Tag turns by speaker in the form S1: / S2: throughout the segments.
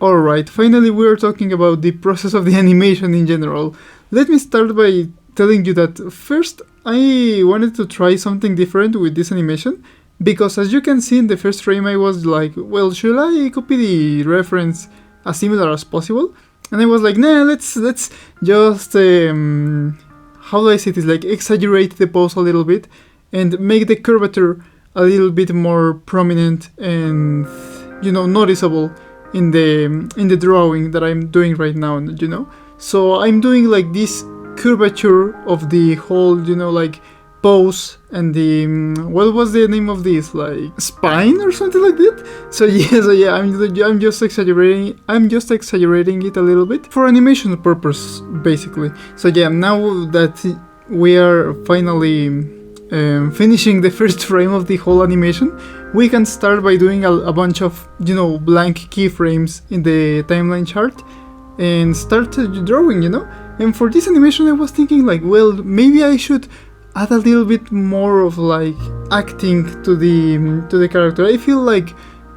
S1: Alright, finally we are talking about the process of the animation in general. Let me start by telling you that first I wanted to try something different with this animation, because as you can see in the first frame I was like, well, should I copy the reference as similar as possible? And I was like, nah, let's just, how do I say this, like exaggerate the pose a little bit and make the curvature a little bit more prominent and, noticeable in the drawing that I'm doing right now, So I'm doing like this curvature of the whole, like pose and the what was the name of this, like spine or something like that. So yeah, I'm just exaggerating. I'm just exaggerating it a little bit for animation purpose, basically. So yeah, now that we are finally finishing the first frame of the whole animation, we can start by doing a bunch of, blank keyframes in the timeline chart and start drawing, And for this animation I was thinking like, well, maybe I should add a little bit more of like acting to the character. I feel like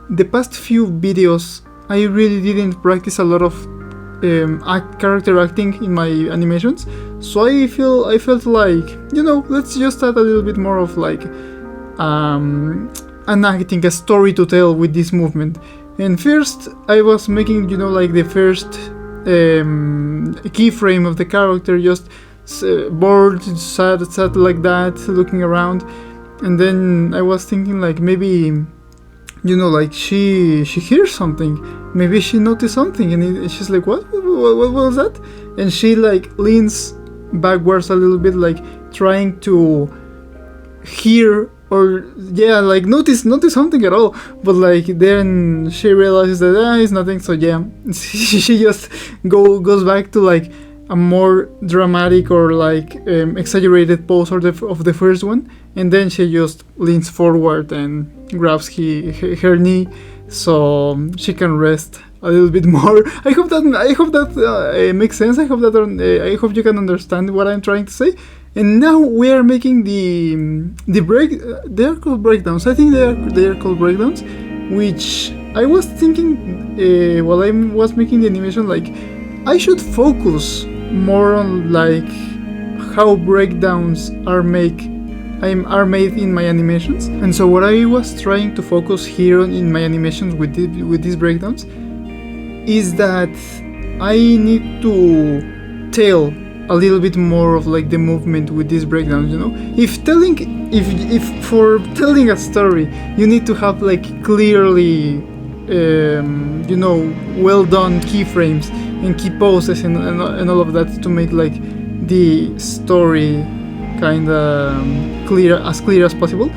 S1: the past few videos I really didn't practice a lot of character acting in my animations, so I felt like, let's just add a little bit more of like an acting, a story to tell with this movement. And first I was making, like the first keyframe of the character, just bored, sad like that, looking around. And then I was thinking like, maybe, like she hears something, maybe she noticed something, and she's like, what was that? And she like leans backwards a little bit, like trying to hear or like notice something at all, but like then she realizes that it's nothing. So yeah, she just goes back to like a more dramatic or like exaggerated pose of the first one, and then she just leans forward and grabs her knee so she can rest a little bit more. I hope that makes sense. I hope you can understand what I'm trying to say. And now we are making the break. They are called breakdowns. I think they are called breakdowns, which I was thinking while I was making the animation, like I should focus more on like how breakdowns are made in my animations. And so what I was trying to focus here on in my animations with these breakdowns is that I need to tell a little bit more of like the movement with these breakdowns, if for telling a story you need to have like clearly well done keyframes and key poses and all of that to make like the story kinda clear as possible.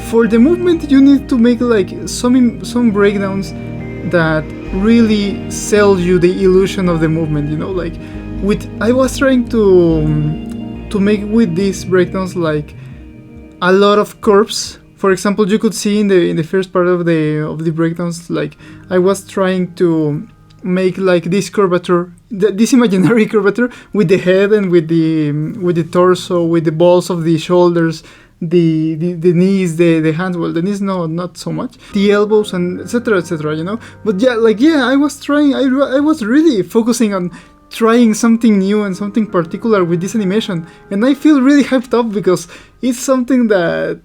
S1: For the movement you need to make like some breakdowns that really sell you the illusion of the movement, like I was trying to make with these breakdowns like a lot of curves. For example, you could see in the first part of the breakdowns, like I was trying to make like this curvature, this imaginary curvature with the head and with the torso, with the balls of the shoulders, the knees, the hands. Well, the knees not so much, the elbows, and etc. But yeah, I was trying. I was really focusing on trying something new and something particular with this animation, and I feel really hyped up because it's something that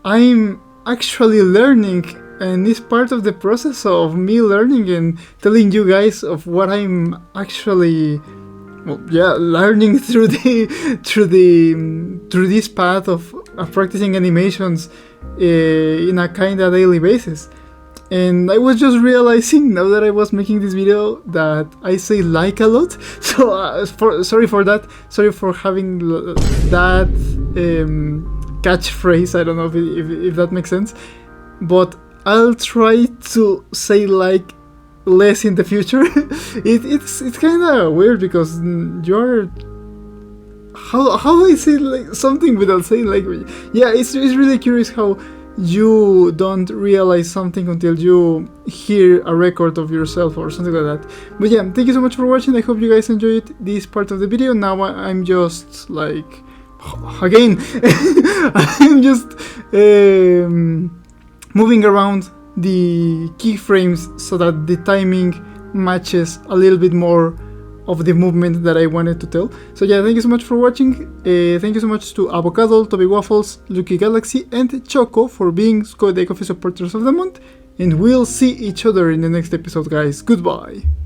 S1: I'm actually learning, and it's part of the process of me learning and telling you guys of what I'm actually learning through this path of practicing animations in a kind of daily basis. And I was just realizing now that I was making this video that I say like a lot, so sorry for that. Sorry for having that catchphrase. I don't know if that makes sense, but I'll try to say like less in the future. It's kind of weird because you're how I say like something without saying like, yeah, it's really curious how you don't realize something until you hear a record of yourself or something like that. But yeah, thank you so much for watching. I hope you guys enjoyed this part of the video. Now I'm just like, again, I'm just moving around the keyframes so that the timing matches a little bit more of the movement that I wanted to tell. So yeah, thank you so much for watching. Thank you so much to Avocado, Toby Waffles, Lucky Galaxy, and Choco for being Squad Coffee supporters of the month. And we'll see each other in the next episode, guys. Goodbye.